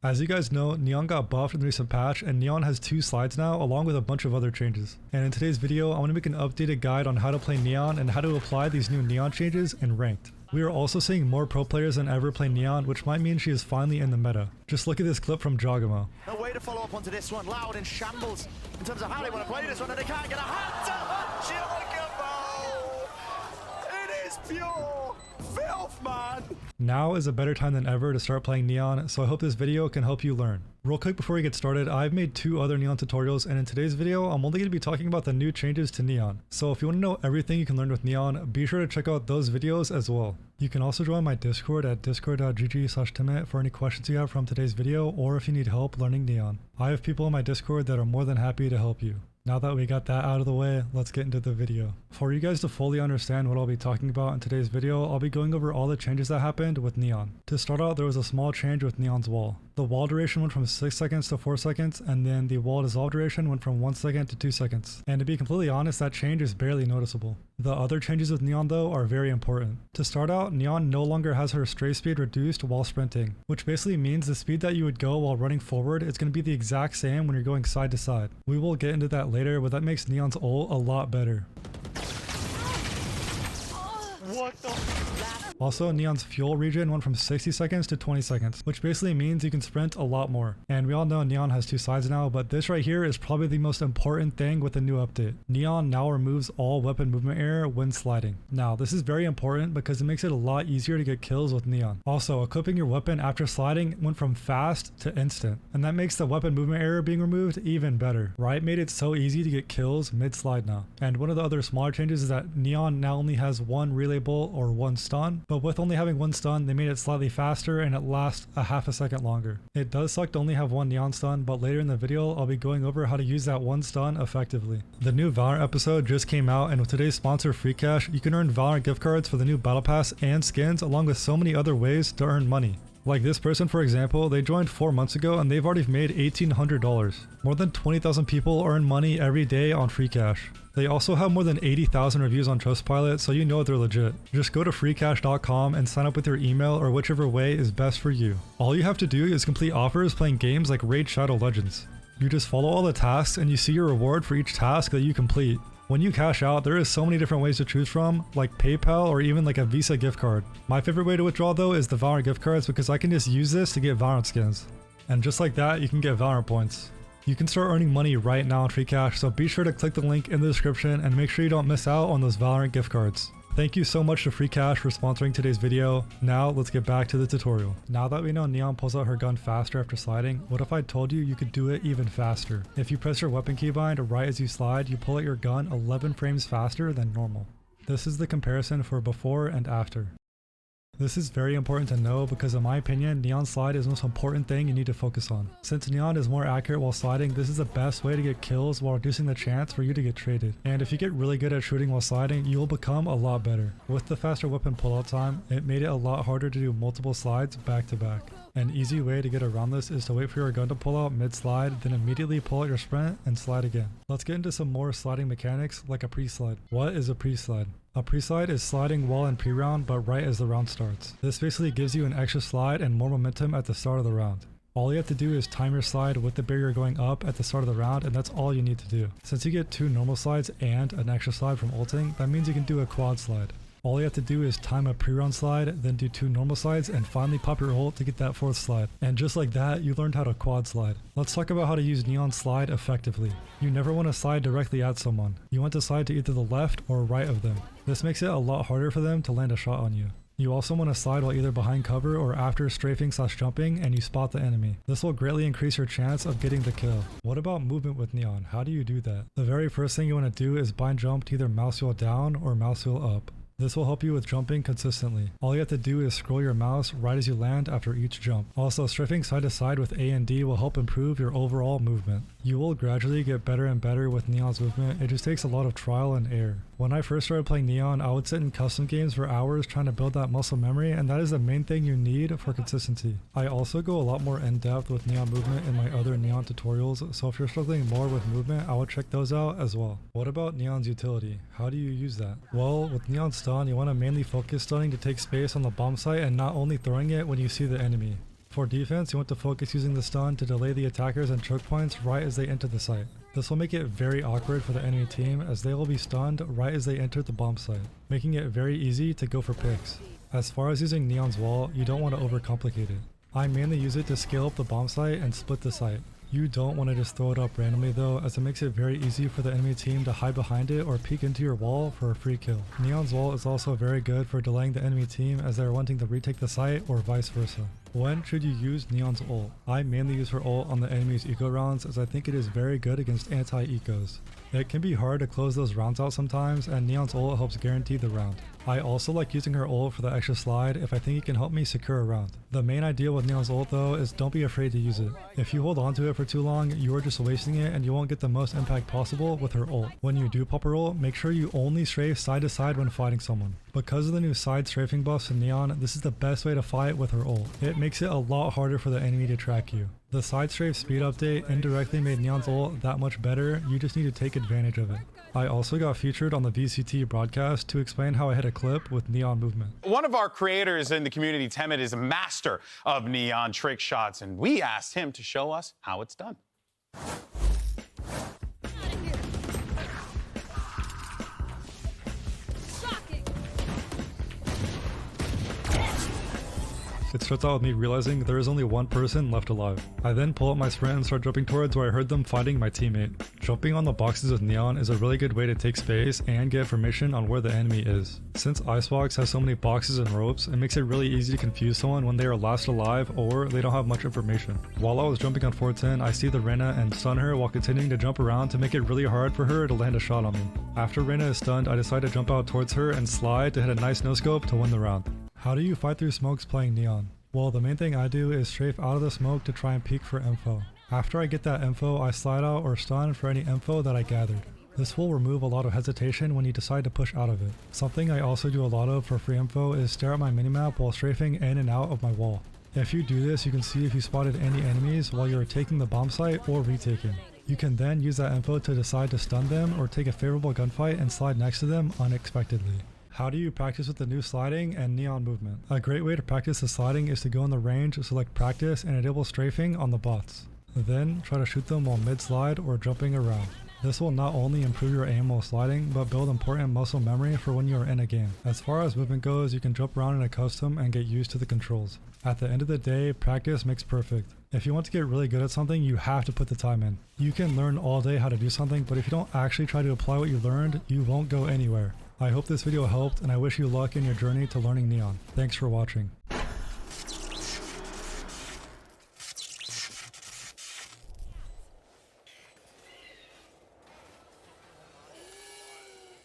As you guys know, Neon got buffed in the recent patch, and Neon has 2 slides now along with a bunch of other changes. And in today's video, I want to make an updated guide on how to play Neon and how to apply these new Neon changes in ranked. We are also seeing more pro players than ever play Neon, which might mean she is finally in the meta. Just look at this clip from Jogamo. No way to follow up onto this one. Loud in shambles in terms of how they want to play this one, and they can't get a hand to It is pure filth, man! Now is a better time than ever to start playing Neon, so I hope this video can help you learn. Real quick before we get started, I've made 2 other Neon tutorials, and in today's video, I'm only going to be talking about the new changes to Neon. So if you want to know everything you can learn with Neon, be sure to check out those videos as well. You can also join my Discord at discord.gg/temet for any questions you have from today's video, or if you need help learning Neon. I have people in my Discord that are more than happy to help you. Now that we got that out of the way, let's get into the video. For you guys to fully understand what I'll be talking about in today's video, I'll be going over all the changes that happened with Neon. To start out, there was a small change with Neon's wall. The wall duration went from 6 seconds to 4 seconds, and then the wall dissolve duration went from 1 second to 2 seconds. And to be completely honest, that change is barely noticeable. The other changes with Neon though are very important. To start out, Neon no longer has her stray speed reduced while sprinting, which basically means the speed that you would go while running forward is going to be the exact same when you're going side to side. We will get into that later, but that makes Neon's ult a lot better. What the? Also, Neon's fuel regen went from 60 seconds to 20 seconds, which basically means you can sprint a lot more. And we all know Neon has 2 sides now, but this right here is probably the most important thing with the new update. Neon now removes all weapon movement error when sliding. Now, this is very important because it makes it a lot easier to get kills with Neon. Also, equipping your weapon after sliding went from fast to instant, and that makes the weapon movement error being removed even better. Riot made it so easy to get kills mid-slide now. And one of the other smaller changes is that Neon now only has 1 relay bolt or 1 stun, but with only having 1 stun, they made it slightly faster and it lasts a half a second longer. It does suck to only have 1 Neon stun, but later in the video, I'll be going over how to use that 1 stun effectively. The new Valorant episode just came out, and with today's sponsor Free Cash, you can earn Valorant gift cards for the new Battle Pass and skins, along with so many other ways to earn money. Like this person, for example, they joined 4 months ago and they've already made $1,800. More than 20,000 people earn money every day on Free Cash. They also have more than 80,000 reviews on Trustpilot, so you know they're legit. Just go to freecash.com and sign up with your email or whichever way is best for you. All you have to do is complete offers playing games like Raid Shadow Legends. You just follow all the tasks and you see your reward for each task that you complete. When you cash out, there is so many different ways to choose from, like PayPal or even like a Visa gift card. My favorite way to withdraw though is the Valorant gift cards, because I can just use this to get Valorant skins. And just like that, you can get Valorant points. You can start earning money right now on Free Cash, so be sure to click the link in the description and make sure you don't miss out on those Valorant gift cards. Thank you so much to Free Cash for sponsoring today's video. Now let's get back to the tutorial. Now that we know Neon pulls out her gun faster after sliding, what if I told you you could do it even faster? If you press your weapon keybind right as you slide, you pull out your gun 11 frames faster than normal. This is the comparison for before and after. This is very important to know because in my opinion, Neon slide is the most important thing you need to focus on. Since Neon is more accurate while sliding, this is the best way to get kills while reducing the chance for you to get traded. And if you get really good at shooting while sliding, you will become a lot better. With the faster weapon pullout time, it made it a lot harder to do multiple slides back to back. An easy way to get around this is to wait for your gun to pull out mid-slide, then immediately pull out your sprint and slide again. Let's get into some more sliding mechanics like a pre-slide. What is a pre-slide? A pre-slide is sliding while in pre-round but right as the round starts. This basically gives you an extra slide and more momentum at the start of the round. All you have to do is time your slide with the barrier going up at the start of the round, and that's all you need to do. Since you get 2 normal slides and an extra slide from ulting, that means you can do a quad slide. All you have to do is time a pre-round slide, then do 2 normal slides, and finally pop your ult to get that 4th slide. And just like that, you learned how to quad slide. Let's talk about how to use Neon slide effectively. You never want to slide directly at someone. You want to slide to either the left or right of them. This makes it a lot harder for them to land a shot on you. You also want to slide while either behind cover or after strafing/jumping and you spot the enemy. This will greatly increase your chance of getting the kill. What about movement with Neon? How do you do that? The very first thing you want to do is bind jump to either mouse wheel down or mouse wheel up. This will help you with jumping consistently. All you have to do is scroll your mouse right as you land after each jump. Also, strafing side to side with A and D will help improve your overall movement. You will gradually get better and better with Neon's movement. It just takes a lot of trial and error. When I first started playing Neon, I would sit in custom games for hours trying to build that muscle memory, and that is the main thing you need for consistency. I also go a lot more in depth with Neon movement in my other Neon tutorials, so if you're struggling more with movement, I would check those out as well. What about Neon's utility? How do you use that? Well, with Neon stun, you want to mainly focus stunning to take space on the bomb site and not only throwing it when you see the enemy. For defense, you want to focus using the stun to delay the attackers and choke points right as they enter the site. This will make it very awkward for the enemy team as they will be stunned right as they enter the bomb site, making it very easy to go for picks. As far as using Neon's wall, you don't want to overcomplicate it. I mainly use it to scale up the bomb site and split the site. You don't want to just throw it up randomly though, as it makes it very easy for the enemy team to hide behind it or peek into your wall for a free kill. Neon's wall is also very good for delaying the enemy team as they are wanting to retake the site or vice versa. When should you use Neon's ult? I mainly use her ult on the enemy's eco rounds as I think it is very good against anti-ecos. It can be hard to close those rounds out sometimes, and Neon's ult helps guarantee the round. I also like using her ult for the extra slide if I think it can help me secure a round. The main idea with Neon's ult though is don't be afraid to use it. If you hold on to it for too long, you are just wasting it and you won't get the most impact possible with her ult. When you do pop her ult, make sure you only strafe side to side when fighting someone. Because of the new side strafing buffs in Neon, this is the best way to fight with her ult. It makes it a lot harder for the enemy to track you. The side strafe speed update indirectly made Neon's ult that much better, you just need to take advantage of it. I also got featured on the VCT broadcast to explain how I hit a clip with Neon movement. One of our creators in the community, Temet, is a master of Neon trick shots, and we asked him to show us how it's done. It starts out with me realizing there is only one person left alive. I then pull up my sprint and start jumping towards where I heard them fighting my teammate. Jumping on the boxes with Neon is a really good way to take space and get information on where the enemy is. Since Icebox has so many boxes and ropes, it makes it really easy to confuse someone when they are last alive or they don't have much information. While I was jumping on 410, I see the Reyna and stun her while continuing to jump around to make it really hard for her to land a shot on me. After Reyna is stunned, I decide to jump out towards her and slide to hit a nice no-scope to win the round. How do you fight through smokes playing Neon? Well, the main thing I do is strafe out of the smoke to try and peek for info. After I get that info, I slide out or stun for any info that I gathered. This will remove a lot of hesitation when you decide to push out of it. Something I also do a lot of for free info is stare at my minimap while strafing in and out of my wall. If you do this, you can see if you spotted any enemies while you are taking the bomb site or retaking. You can then use that info to decide to stun them or take a favorable gunfight and slide next to them unexpectedly. How do you practice with the new sliding and Neon movement? A great way to practice the sliding is to go in the range, select practice, and enable strafing on the bots. Then try to shoot them while mid-slide or jumping around. This will not only improve your aim while sliding, but build important muscle memory for when you are in a game. As far as movement goes, you can jump around in a custom and get used to the controls. At the end of the day, practice makes perfect. If you want to get really good at something, you have to put the time in. You can learn all day how to do something, but if you don't actually try to apply what you learned, you won't go anywhere. I hope this video helped, and I wish you luck in your journey to learning Neon. Thanks for watching.